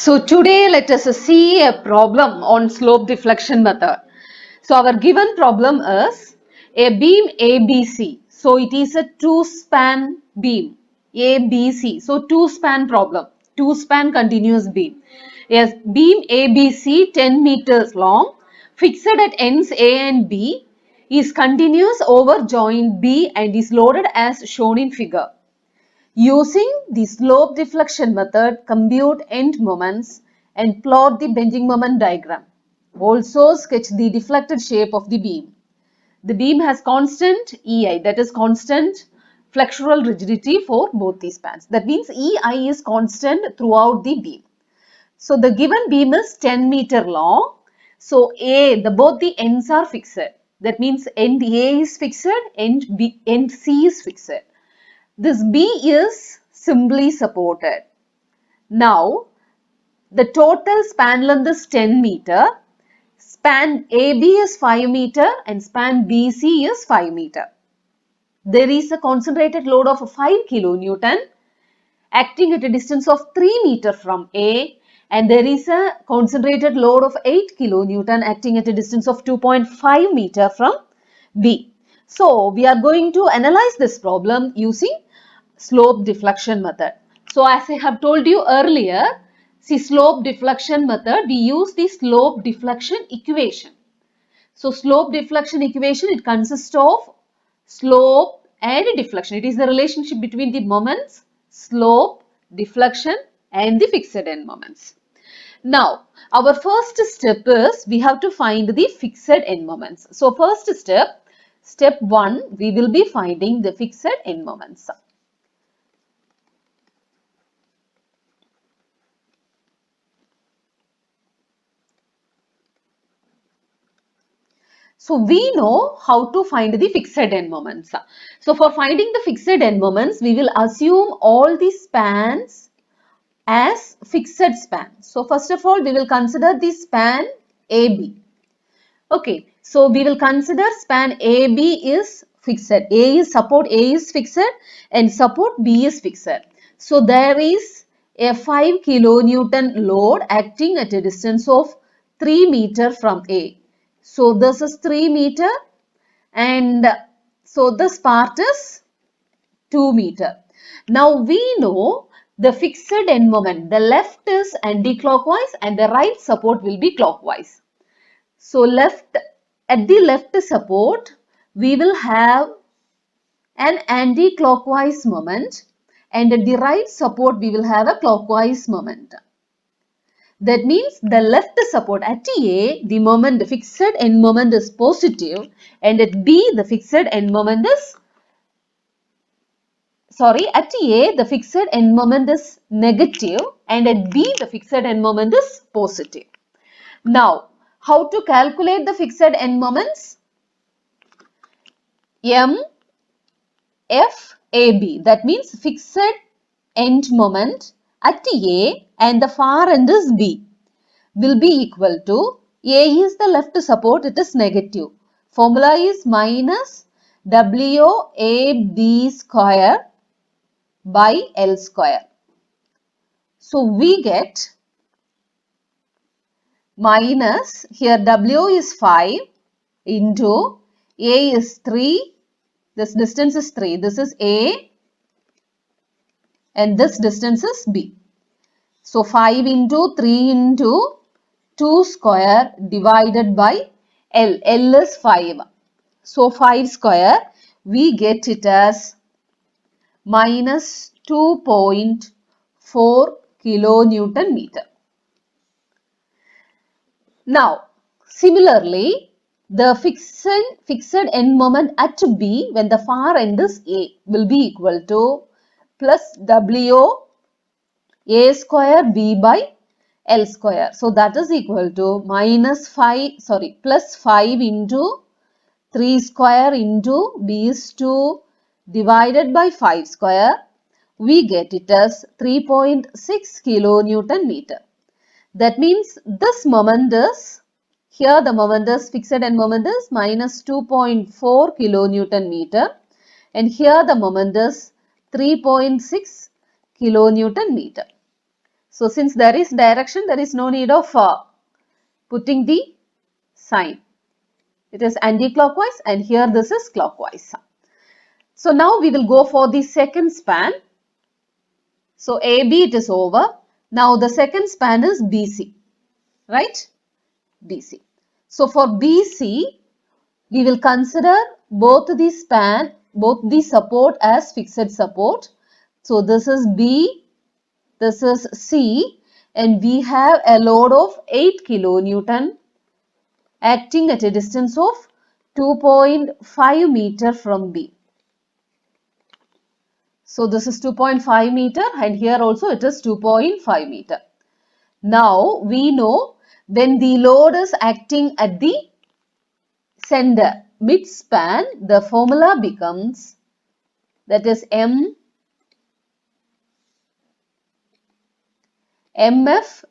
So today let us see a problem on slope deflection method. So our given problem is a beam ABC. So it is a two-span beam ABC. So two-span problem, two-span continuous beam. Yes, beam ABC 10 meters long, fixed at ends A and B, is continuous over joint B and is loaded as shown in figure. Using the slope deflection method, compute end moments and plot the bending moment diagram. Also sketch the deflected shape of the beam. The beam has constant EI, that is constant flexural rigidity for both the spans. That means EI is constant throughout the beam. So the given beam is 10 meter long. So both the ends are fixed. That means end A is fixed, end C is fixed. This B is simply supported. Now, the total span length is 10 meter. Span AB is 5 meter and span BC is 5 meter. There is a concentrated load of 5 kilonewton acting at a distance of 3 meter from A, and there is a concentrated load of 8 kilonewton acting at a distance of 2.5 meter from B. So, we are going to analyze this problem using slope deflection method. So, as I have told you earlier, see slope deflection method, we use the slope deflection equation. So, slope deflection equation, it consists of slope and deflection. It is the relationship between the moments, slope, deflection and the fixed end moments. Now, our first step is we have to find the fixed end moments. So, first step 1, we will be finding the fixed end moments. So, we know how to find the fixed end moments. So, for finding the fixed end moments, we will assume all the spans as fixed span. So, first of all, we will consider the span AB. Okay, so we will consider span AB is fixed. A is support A is fixed and support B is fixed. So, there is a 5 kilonewton load acting at a distance of 3 meter from A. So, this is 3 meter and so this part is 2 meter. Now, we know the fixed end moment, the left is anti-clockwise and the right support will be clockwise. So, at the left support, we will have an anti-clockwise moment and at the right support, we will have a clockwise moment. That means the left support at A, the moment, the fixed end moment is positive and at B, the fixed end moment is at A, the fixed end moment is negative and at B, the fixed end moment is positive. Now, how to calculate the fixed end moments? MFAB, that means fixed end moment at A and the far end is B, will be equal to A is the left support, it is negative. Formula is minus WAB square by L square. So, we get minus, here W is 5 into A is 3, this distance is 3, this is A and this distance is B. So, 5 into 3 into 2 square divided by L, L is 5. So, 5 square, we get it as minus 2.4 kilonewton meter. Now, similarly, the fixed end moment at B when the far end is A will be equal to plus W A square B by L square. So, that is equal to plus 5 into 3 square into B is 2 divided by 5 square. We get it as 3.6 kilonewton meter. That means this moment is, here the moment is, fixed end moment is minus 2.4 kilonewton meter and here the moment is 3.6 kilonewton meter. So since there is direction, there is no need of putting the sign. It is anti-clockwise and here this is clockwise. So now we will go for the second span. So AB it is over. Now the second span is BC, right? BC. So for BC, we will consider both the support as fixed support. So this is B, this is C, and we have a load of 8 kilonewton acting at a distance of 2.5 meter from B. So this is 2.5 meter and here also it is 2.5 meter. Now we know when the load is acting at the center mid-span, the formula becomes, that is MF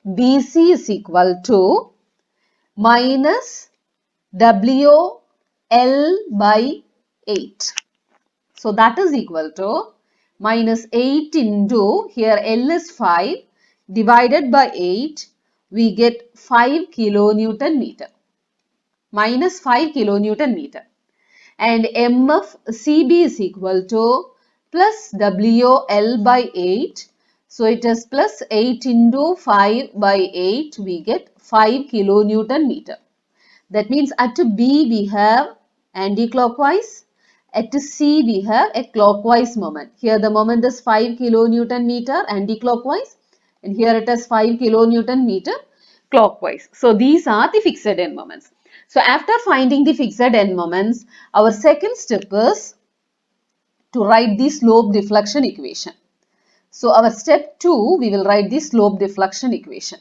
BC is equal to minus WL by 8. So that is equal to minus 8 into, here L is 5, divided by 8, we get 5 kilonewton meter. Minus 5 kilonewton meter. And MF CB is equal to plus WL by 8. So it is plus 8 into 5 by 8, we get 5 kilonewton meter. That means at B we have anti-clockwise, at C we have a clockwise moment. Here the moment is 5 kilonewton meter anti-clockwise and here it is 5 kilonewton meter clockwise. So these are the fixed end moments. So after finding the fixed end moments, our second step is to write the slope deflection equation. So our step 2, we will write the slope deflection equation.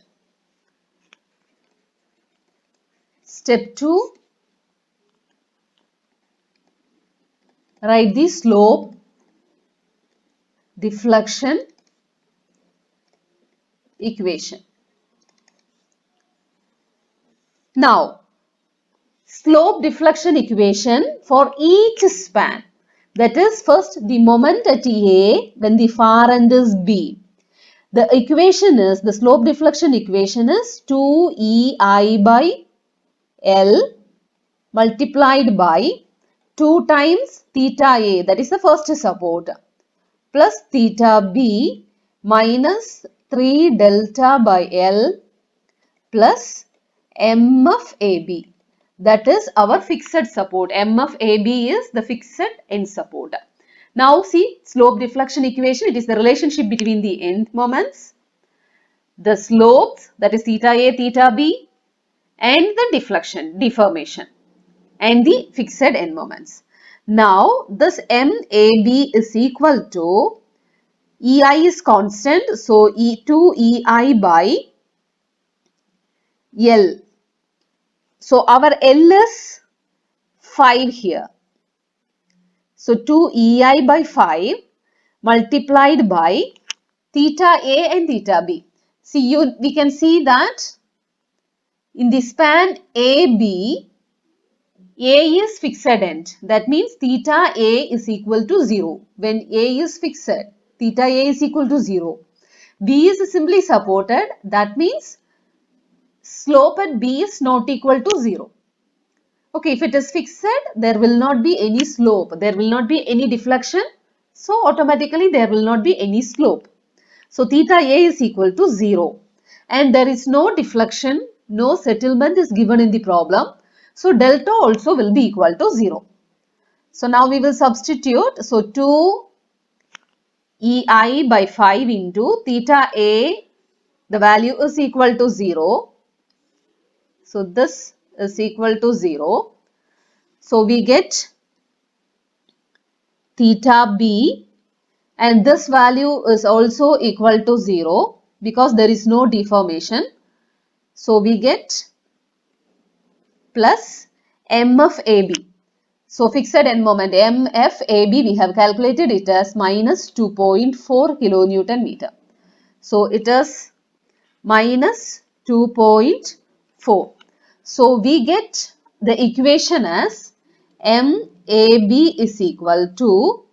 Step 2, write the slope deflection equation. Now, slope deflection equation for each span. That is, first the moment at A when the far end is B. The equation is, the slope deflection equation is 2EI by L multiplied by 2 times theta A, that is the first support, plus theta B minus 3 delta by L plus MF AB. That is our fixed support. MF AB is the fixed end support. Now see slope deflection equation. It is the relationship between the end moments, the slopes, that is theta A, theta B, and the deformation, and the fixed end moments. Now this MAB is equal to, EI is constant, so E2EI by L. So our L is 5 here. So 2EI by 5 multiplied by theta A and theta B. See, we can see that in the span AB, A is fixed end. That means theta A is equal to 0. When A is fixed, theta A is equal to 0. B is simply supported. That means slope at B is not equal to 0. Okay, if it is fixed, there will not be any slope. There will not be any deflection. So automatically there will not be any slope. So theta A is equal to 0. And there is no deflection, no settlement is given in the problem. So delta also will be equal to 0. So now we will substitute. So 2 EI by 5 into theta A, the value is equal to 0. So this is equal to 0. So we get theta B and this value is also equal to 0 because there is no deformation. So we get plus MFAB. So fixed end moment MFAB, we have calculated it as minus 2.4 kilonewton meter. So it is minus 2.4. So we get the equation as MAB is equal to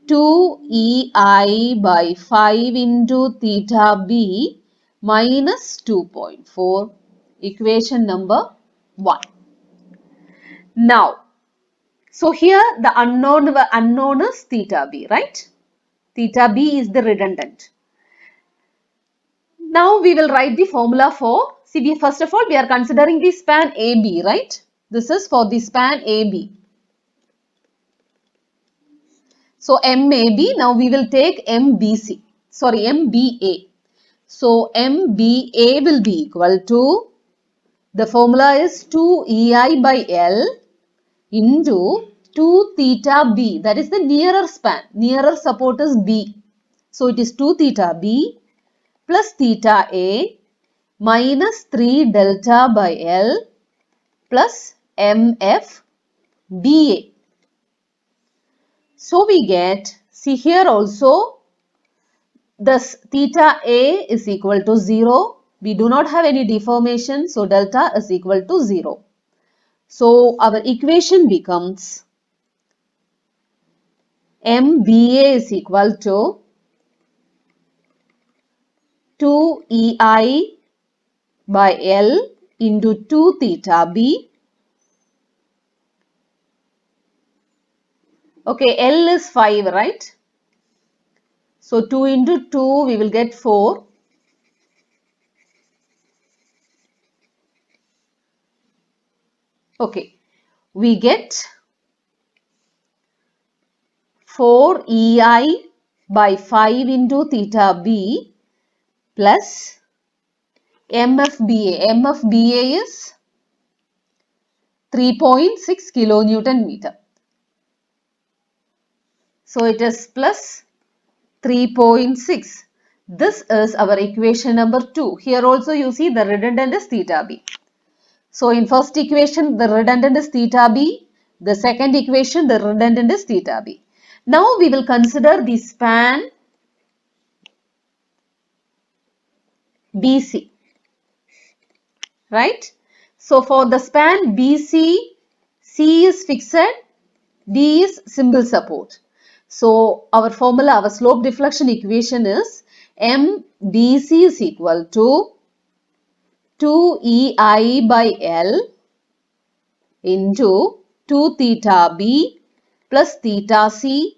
2EI by 5 into theta B minus 2.4, equation number 1. Now, so here the unknown is theta b, right? Theta b is the redundant. Now we will write the formula for, first of all we are considering the span AB, right? This is for the span AB. So MAB, now we will take MBA. So MBA will be equal to, the formula is 2EI by L into 2 theta B, that is the nearer span, nearer support is B. So it is 2 theta B plus theta A minus 3 delta by L plus MF BA. So we get, see here also, this theta A is equal to 0. We do not have any deformation, so delta is equal to 0. So our equation becomes MBA is equal to 2EI by L into 2 theta B. Okay, L is 5, right? So 2 into 2 we will get 4. Okay, we get 4EI by 5 into theta B plus MFBA. MFBA is 3.6 kilonewton meter. So it is plus 3.6. This is our equation number 2. Here also you see the redundant is theta B. So in first equation the redundant is theta B. The second equation the redundant is theta B. Now we will consider the span BC. Right? So for the span BC, C is fixed, D is simple support. So our formula, our slope deflection equation is MBC is equal to 2EI by L into 2 theta B plus theta C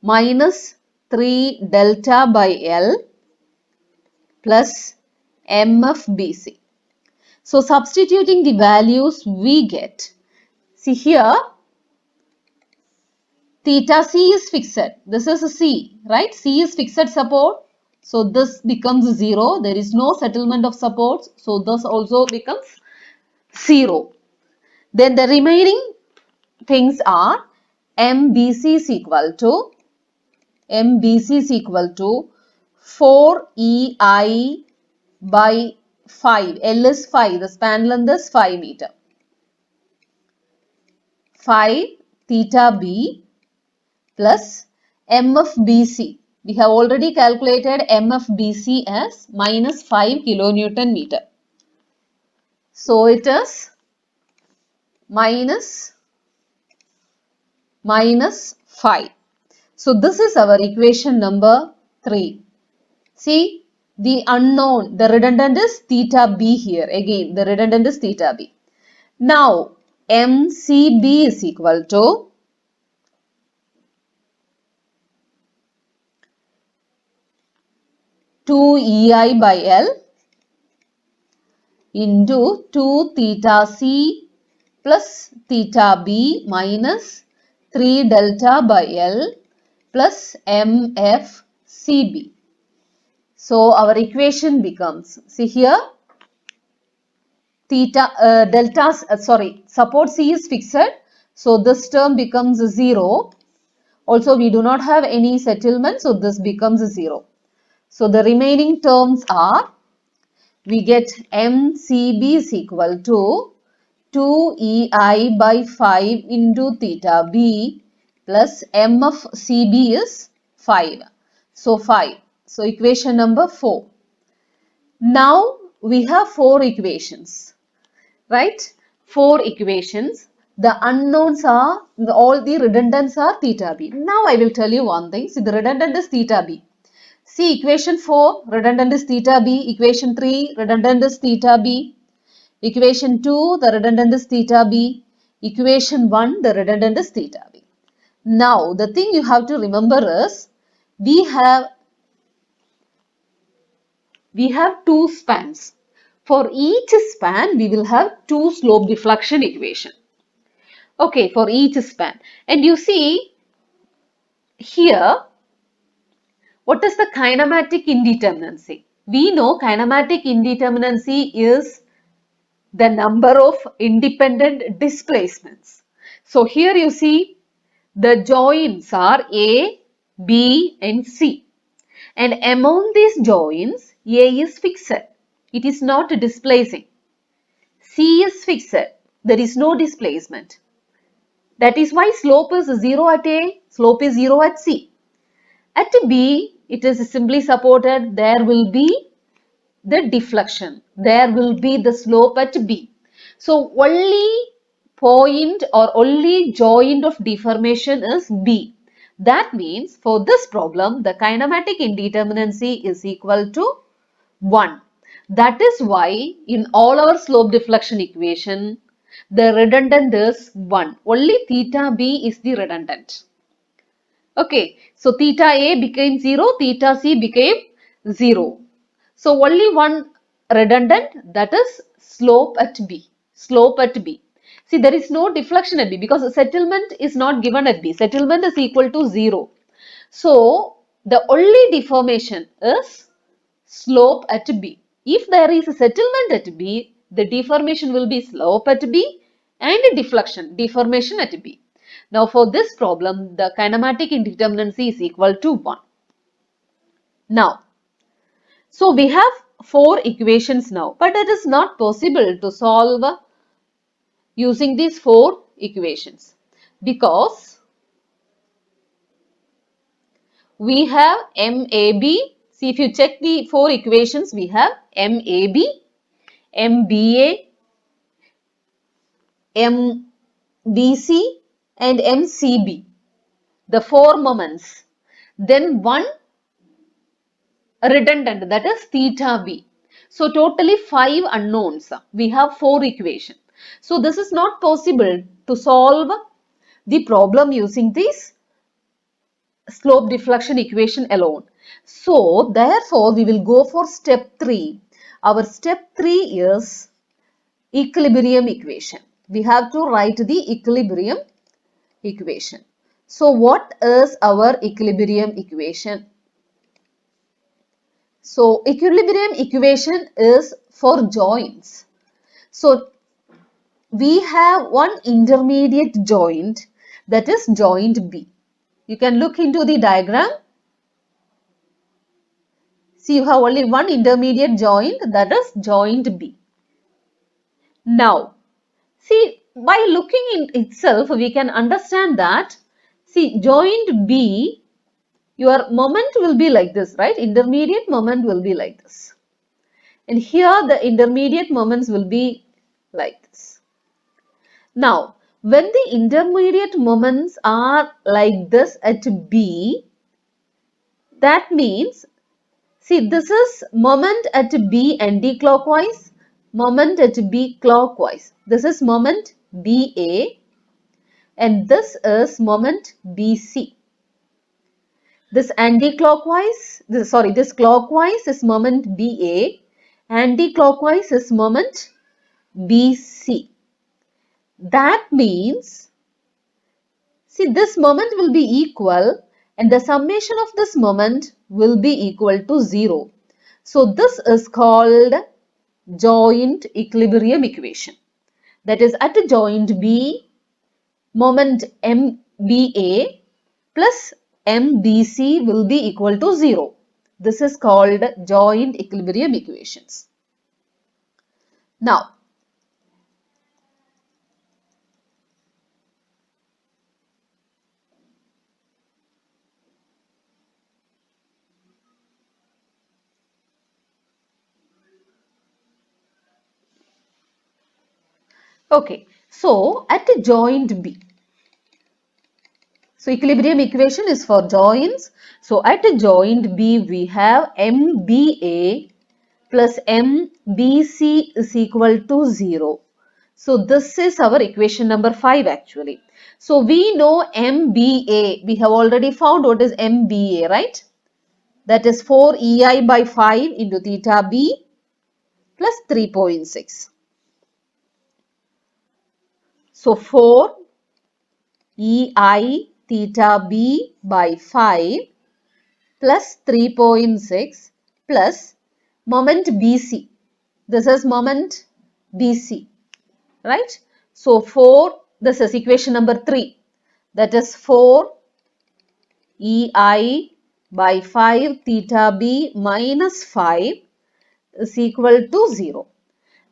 minus 3 delta by L plus MFBC. So substituting the values we get, see here theta C is fixed, this is a C, right? C is fixed support, so this becomes 0, there is no settlement of supports, so this also becomes 0. Then the remaining things are MBC is equal to 4EI by 5, L is 5, the span length is 5 meter. 5 theta B plus MFBC. We have already calculated MFBC as minus 5 kilonewton meter. So it is minus 5. So this is our equation number 3. See, the unknown, the redundant is theta B here. Again, the redundant is theta B. Now, MCB is equal to 2EI by L into 2 theta C plus theta B minus 3 delta by L plus MFCB. So our equation becomes, see here, support C is fixed, so this term becomes 0. Also we do not have any settlement, so this becomes 0. So the remaining terms are, we get MCB is equal to 2EI by 5 into theta B plus MFCB is 5. So 5. So equation number 4. Now we have 4 equations, right? 4 equations. The unknowns are, all the redundants are theta B. Now I will tell you one thing. See, the redundant is theta B. See, equation 4, redundant is theta b. Equation 3, redundant is theta b. Equation 2, the redundant is theta b. Equation 1, the redundant is theta b. Now, the thing you have to remember is, we have two spans. For each span, we will have two slope deflection equation. Okay, for each span. And you see, here, what is the kinematic indeterminacy? We know kinematic indeterminacy is the number of independent displacements. So here you see the joints are A, B and C. And among these joints, A is fixed. It is not displacing. C is fixed. There is no displacement. That is why slope is 0 at A, slope is 0 at C. At B, it is simply supported. There will be the deflection. There will be the slope at B. So, only point or only joint of deformation is B. That means for this problem, the kinematic indeterminacy is equal to 1. That is why in all our slope deflection equation, the redundant is 1. Only theta B is the redundant. Okay, so theta A became 0, theta C became 0. So only one redundant, that is slope at B. Slope at B. See, there is no deflection at B because settlement is not given at B. Settlement is equal to 0. So the only deformation is slope at B. If there is a settlement at B, the deformation will be slope at B and deflection, deformation at B. Now for this problem, the kinematic indeterminacy is equal to 1. Now, so we have 4 equations now, but it is not possible to solve using these 4 equations because we have MAB. See, if you check the 4 equations, we have MAB, MBA, MBC and MCB, the 4 moments. Then one redundant, that is theta B. So totally 5 unknowns. We have 4 equations. So this is not possible to solve the problem using this slope deflection equation alone. So therefore we will go for step 3. Our step 3 is equilibrium equation. We have to write the equilibrium equation. So what is our equilibrium equation? So equilibrium equation is for joints. So we have one intermediate joint, that is joint B. You can look into the diagram. See, you have only one intermediate joint, that is joint B. Now, see, by looking in itself, we can understand that, see, joint B, your moment will be like this, right? Intermediate moment will be like this. And here the intermediate moments will be like this. Now, when the intermediate moments are like this at B, that means, see, this is moment at B anti-clockwise, moment at B clockwise. This is moment BA and this is moment BC. This anti-clockwise, this clockwise is moment BA, anti-clockwise is moment BC. That means, see, this moment will be equal and the summation of this moment will be equal to 0. So this is called joint equilibrium equation. That is, at joint B, moment MBA plus MBC will be equal to 0. This is called joint equilibrium equations. Now, okay, so at joint B, So equilibrium equation is for joints. So at joint B we have MBA plus MBC is equal to 0. So this is our equation number 5 actually. So we know MBA. We have already found what is MBA, right? That is 4 EI by 5 into theta B plus 3.6. So 4 EI theta B by 5 plus 3.6 plus moment BC. This is moment BC, right? So 4, this is equation number 3. That is 4 EI by 5 theta B minus 5 is equal to 0.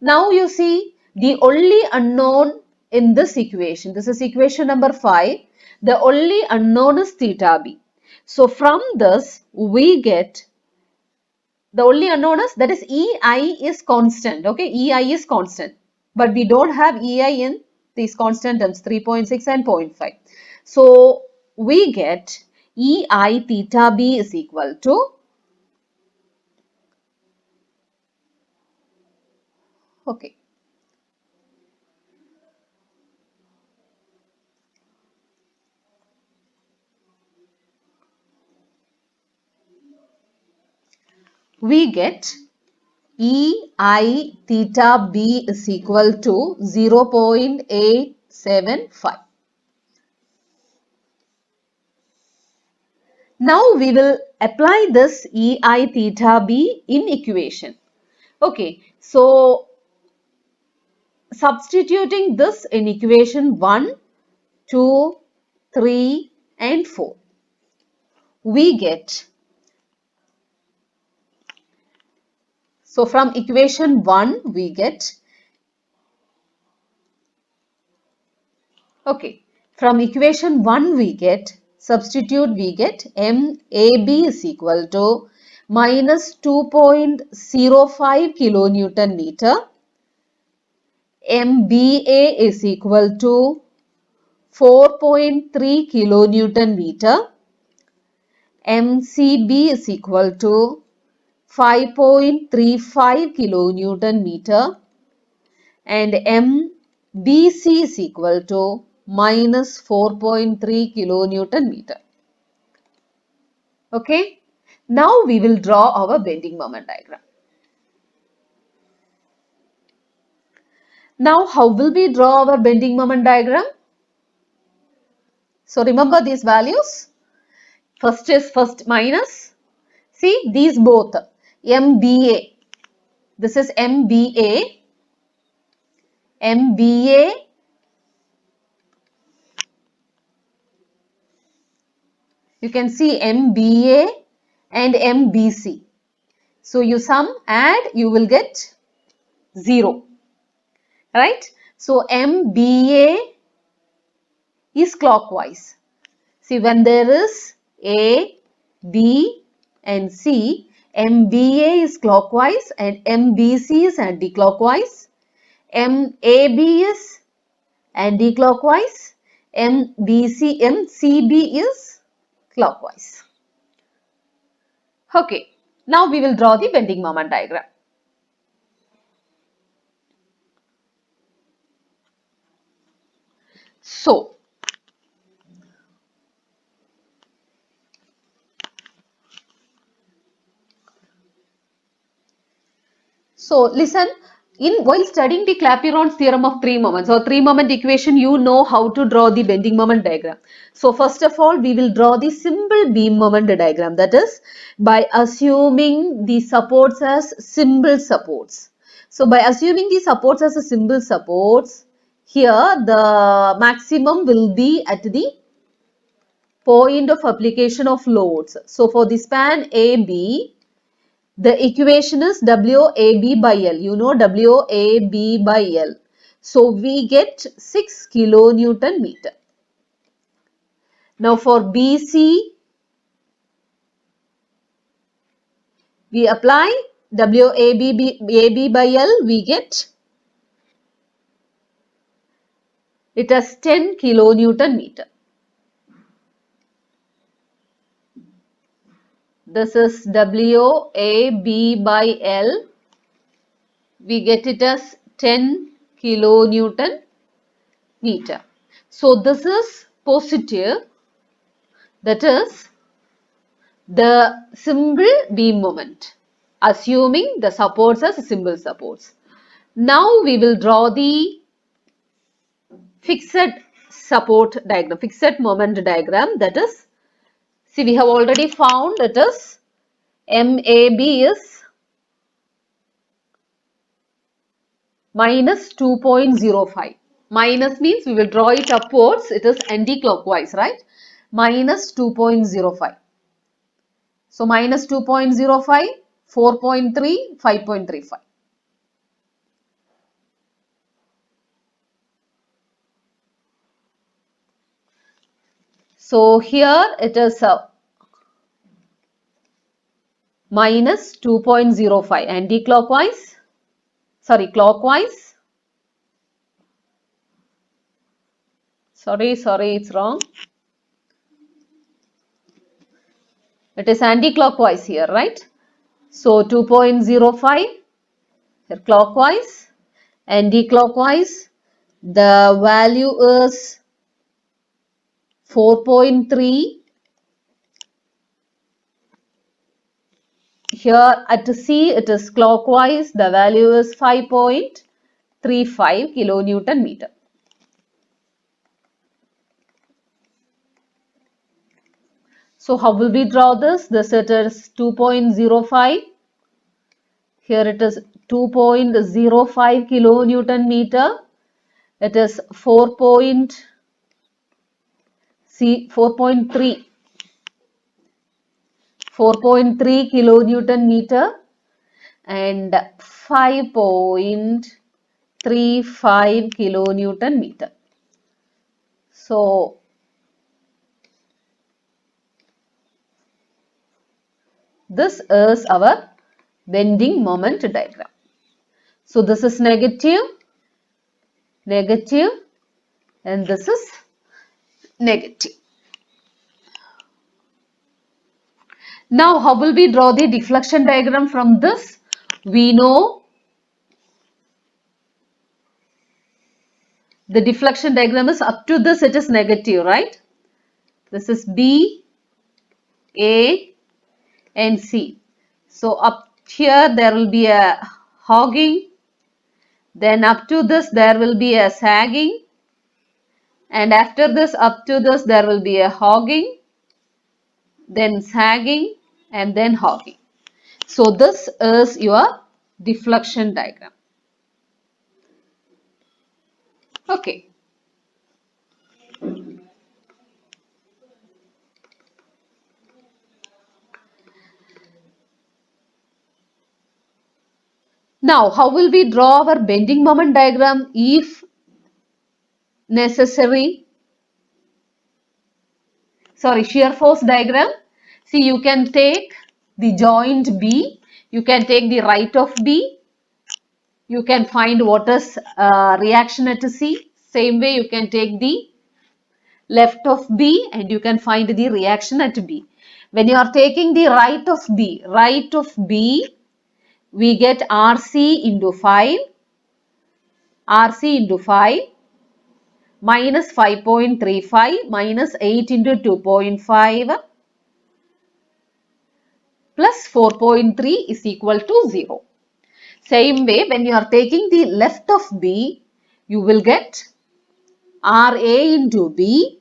Now you see the only unknown in this equation, this is equation number 5, the only unknown is theta B. So from this we get the only unknown is that is EI is constant, okay, EI is constant, but we don't have EI in these constant terms 3.6 and 0.5. So we get EI theta B is equal to, okay, we get EI theta B is equal to 0.875. Now we will apply this EI theta B in equation. Okay, so substituting this in equation 1, 2, 3 and 4, we get, so from equation 1 we get, okay, from equation 1 we get, substitute we get MAB is equal to minus 2.05 kilonewton meter, MBA is equal to 4.3 kilonewton meter, MCB is equal to 5.35 kilonewton meter and MBC is equal to minus 4.3 kilonewton meter. Okay. Now we will draw our bending moment diagram. Now how will we draw our bending moment diagram? So remember these values. First is first minus. See these both. MBA. This is MBA. MBA. You can see MBA and MBC. So you sum, add, you will get 0. Right? So MBA is clockwise. See when there is A, B and C, MBA is clockwise and MBC is anti-clockwise. MAB is anti-clockwise. MCB is clockwise. Okay, now we will draw the bending moment diagram. So listen, while studying the Clapeyron's theorem of three moments or three moment equation, you know how to draw the bending moment diagram. So first of all, we will draw the simple beam moment diagram, that is by assuming the supports as simple supports. So by assuming the supports as a simple supports, here the maximum will be at the point of application of loads. So for the span AB, the equation is WAB by L. You know WAB by L. So we get 6 kilonewton meter. Now for BC, we apply WAB by L. We get it as 10 kilonewton meter. This is WAB by L. We get it as 10 kilonewton meter. So this is positive, that is the simple beam moment, assuming the supports as simple supports. Now we will draw the fixed support diagram, fixed moment diagram, that is, see, we have already found it is MAB is minus 2.05. Minus means we will draw it upwards, it is anti-clockwise, right? Minus 2.05. So minus 2.05, 4.3, 5.35. So here it is minus 2.05 anti-clockwise, sorry, clockwise. Sorry, it's wrong. It is anti-clockwise here, right? So 2.05 here clockwise, anti-clockwise. The value is 4.3. Here at C it is clockwise. The value is 5.35 kilonewton meter. So how will we draw this? This it is 2.05. Here it is 2.05 kilonewton meter. It is 4.3 kilonewton meter and 5.35 kilonewton meter. So this is our bending moment diagram. So this is negative, negative, and this is negative. Now how will we draw the deflection diagram from this? We know the deflection diagram is up to this, it is negative, right? This is B, A and C. So up here there will be a hogging, then up to this there will be a sagging, and after this up to this there will be a hogging, then sagging, and then hogging. So this is your deflection diagram. Okay. Now, how will we draw our bending moment diagram if necessary? Sorry, shear force diagram. See, you can take the joint B, you can take the right of B, you can find what is reaction at C. Same way, you can take the left of B and you can find the reaction at B. When you are taking the right of B, we get RC into 5, minus 5.35 minus 8 into 2.5 plus 4.3 is equal to 0. Same way, when you are taking the left of B, you will get RA into B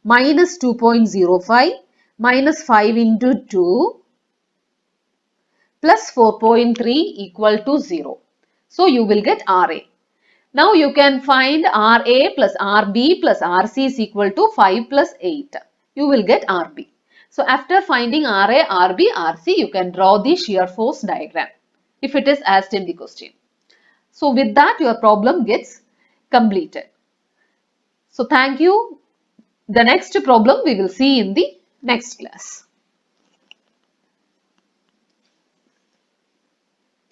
minus 2.05 minus 5 into 2 plus 4.3 equal to 0. So you will get RA. Now you can find RA plus RB plus RC is equal to 5 plus 8. You will get RB. So after finding RA, RB, RC, you can draw the shear force diagram if it is asked in the question. So with that, your problem gets completed. So thank you. The next problem we will see in the next class.